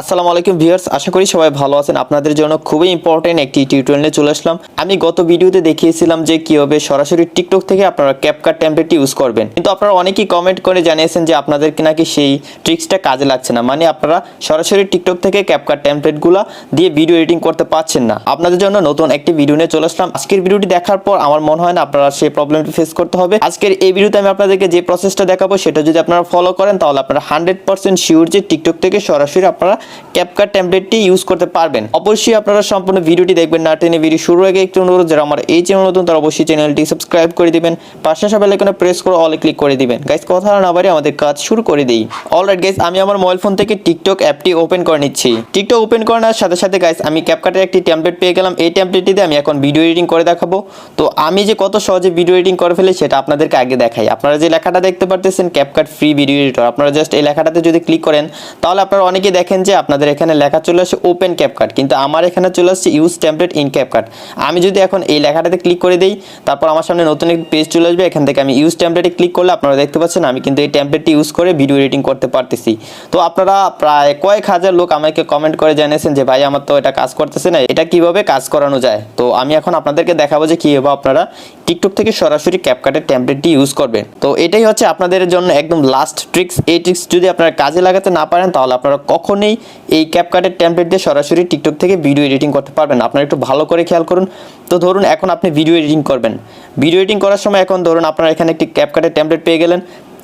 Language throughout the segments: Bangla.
আসসালামু আলাইকুম ভিউয়ার্স, আশা করি সবাই ভালো আছেন। আপনাদের জন্য খুবই ইম্পর্টেন্ট একটি টিউটোরিয়াল নিয়ে চলে আসলাম। আমি গত ভিডিওতে দেখিয়েছিলাম যে কিভাবে সরাসরি টিকটক থেকে আপনারা ক্যাপকাট টেমপ্লেটটি ইউজ করবেন, কিন্তু আপনারা অনেকেই কমেন্ট করে জানিয়েছেন যে আপনাদের নাকি সেই ট্রিক্সটা কাজে লাগছে না, মানে আপনারা সরাসরি টিকটক থেকে ক্যাপকাট টেমপ্লেটগুলো দিয়ে ভিডিও এডিটিং করতে পারছেন না। আপনাদের জন্য নতুন একটি ভিডিও নিয়ে চলে আসলাম। আজকের ভিডিওটি দেখার পর আমার মনে হয় না আপনারা সেই প্রবলেমটি ফেস করতে হবে। আজকের এই ভিডিওতে আমি আপনাদেরকে যে প্রসেসটা দেখাবো সেটা যদি আপনারা ফলো করেন তাহলে আপনারা 100% শিওর যে টিকটক থেকে সরাসরি আপনারা ক্যাপকাট টেমপ্লেটটি ইউজ করতে পারবেন। অবশ্যই আপনারা সম্পূর্ণ ভিডিওটি দেখবেন না টেনে। ভিডিও শুরুর আগে একটু অনুরোধ, যারা আমার এই চ্যানেল নতুন তারা অবশ্যই চ্যানেলটি সাবস্ক্রাইব করে দিবেন, পাশে বেল আইকনে প্রেস করে অলে ক্লিক করে দিবেন। গাইস, কথা না বাড়িয়ে আমাদের কাজ শুরু করে দেই। অলরাইট গাইস, আমি আমার মোবাইল ফোন থেকে টিকটক অ্যাপটি ওপেন করে নিচ্ছি। টিকটক ওপেন করার সাথে সাথে গাইস আমি ক্যাপকাটের একটি টেমপ্লেট পেয়ে গেলাম। এই টেমপ্লেটটিতে আমি এখন ভিডিও এডিটিং করে দেখাবো। তো আমি যে কত সহজে ভিডিও এডিটিং করে ফেলি সেটা আপনাদেরকে আগে দেখাই। আপনারা যে লেখাটা দেখতে পারতেছেন ক্যাপকাট ফ্রি ভিডিও এডিটর, আপনারা জাস্ট এই লেখাটাতে যদি ক্লিক করেন তাহলে আপনারা অনেকেই দেখেন যে আপনাদের এখানে লেখা চলে আসে ওপেন ক্যাপকাট, কিন্তু আমার এখানে চলে আসছে ইউজ টেমপ্লেট ইন ক্যাপকাট। আমি যদি এখন এই লেখাটাতে ক্লিক করে দিই তারপর আমার সামনে নতুন একটি পেজ চলে আসবে। এখান থেকে আমি ইউজ টেমপ্লেটে ক্লিক করলে আপনারা দেখতে পাচ্ছেন আমি কিন্তু এই টেমপ্লেটটি ইউজ করে ভিডিও এডিটিং করতে পারতেছি। তো আপনারা প্রায় কয়েক হাজার লোক আমাকে কমেন্ট করে জানিয়েছেন যে ভাই আমার তো এটা কাজ করতেছে না, এটা কিভাবে কাজ করানো যায়। তো আমি এখন আপনাদেরকে দেখাবো যে কীভাবে আপনারা টিকটক থেকে সরাসরি ক্যাপকাটের টেমপ্লেটটি ইউজ করবেন। তো এটাই হচ্ছে আপনাদের জন্য একদম লাস্ট ট্রিক্স। এই ট্রিক্স যদি আপনারা কাজে লাগাতে না পারেন তাহলে আপনারা কখনোই এই ক্যাপকাটের টেমপ্লেট দিয়ে সরাসরি টিকটক থেকে ভিডিও এডিটিং করতে পারবেন। আপনারা একটু ভালো করে খেয়াল করুন। তো ধরুন এখন আপনি ভিডিও এডিটিং করবেন, ভিডিও এডিটিং করার সময় এখন ধরুন আপনারা এখানে একটি ক্যাপকাটের টেমপ্লেট পেয়ে গেলেন।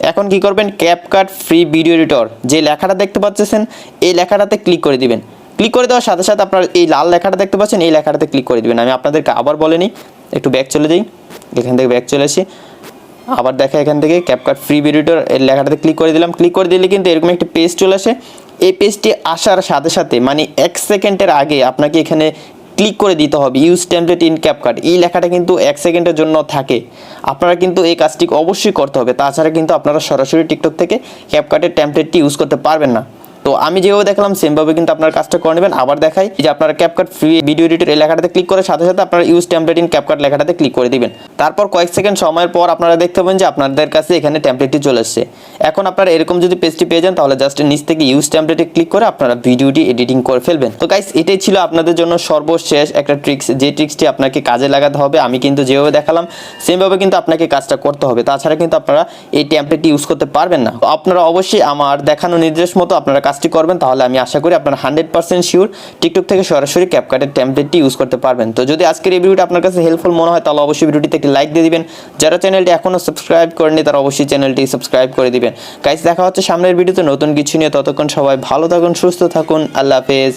এখন কি করবেন, ক্যাপকাট ফ্রি ভিডিও এডিটর যে লেখাটা দেখতে পাচ্ছেন এই লেখাটাতে ক্লিক করে দিবেন। ক্লিক করে দেওয়ার সাথে সাথে আপনারা এই লাল লেখাটা দেখতে পাচ্ছেন এই লেখাটাতে ক্লিক করে দিবেন। আমি আপনাদেরকে আবার বলে নিই, একটু ব্যাক চলে যাই, এখান থেকে ব্যাক চলে আসি, আবার দেখা এখান থেকে ক্যাপকাট ফ্রি ভিডিও এডিটর এর লেখাটাতে ক্লিক করে দিলাম। ক্লিক করে দিলে কিন্তু এরকম একটি পেজ চলে আসে। এই পেজটি আসার সাথে সাথে মানে 1 সেকেন্ডের আগে আপনাকে এখানে ক্লিক করে দিতে হবে ইউজ টেমপ্লেট ইন ক্যাপকাট। এই লেখাটা কিন্তু 1 সেকেন্ডের জন্য থাকে। আপনারা কিন্তু এই কাজটি অবশ্যই করতে হবে, তাছাড়া কিন্তু আপনারা সরাসরি টিকটক থেকে ক্যাপকাটের টেমপ্লেটটি ইউজ করতে পারবেন না। তো আমি যেভাবে দেখলাম সেমভাবে কিন্তু আপনার কাজটা করে নেবেন। আবার দেখাই যে আপনারা ক্যাপকাট ফ্রি ভিডিও এডিটর এই লেখাটাতে ক্লিক করে সাথে সাথে আপনারা ইউজ টেমপ্লেট ইন ক্যাপকাট লেখাটাতে ক্লিক করে দিবেন। তারপর কয়েক সেকেন্ড সময়ের পর আপনারা দেখতে পাবেন যে আপনাদের কাছে এখানে টেমপ্লেটটি চলে আসছে। এখন আপনারা এরকম যদি পেজটি পেয়ে যান তাহলে জাস্ট নিচ থেকে ইউজ টেমপ্লেটে ক্লিক করে আপনারা ভিডিওটি এডিটিং করে ফেলবেন। তো গাইস, এটাই ছিল আপনাদের জন্য সর্বশেষ একটা ট্রিক্স, যে ট্রিক্সটি আপনাকে কাজে লাগাতে হবে। আমি কিন্তু যেভাবে দেখালাম সেমভাবে কিন্তু আপনাকে কাজটা করতে হবে, তাছাড়া কিন্তু আপনারা এই টেমপ্লেটটি ইউজ করতে পারবেন না। তো আপনারা অবশ্যই আমার দেখানো নির্দেশ মতো আপনারা কাজটি করবেন, তাহলে আমি আশা করি আপনারা 100% শিওর টিকটক থেকে সরাসরি ক্যাপকাটের টেমপ্লেটটি ইউজ করতে পারবেন। তো যদি আজকের এই ভিডিওটা আপনার কাছে হেল্পফুল মনে হয় তাহলে অবশ্যই ভিডিওটিতে একটি লাইক দিয়ে দিবেন। যারা চ্যানেলটি এখনও সাবস্ক্রাইব করেনি তারা অবশ্যই চ্যানেলটি সাবস্ক্রাইব করে দিবেন। গাইস, দেখা হচ্ছে সামনের ভিডিওতে নতুন কিছু নিয়ে। ততক্ষণ সবাই ভালো থাকুন, সুস্থ থাকুন, আল্লাহ হাফেজ।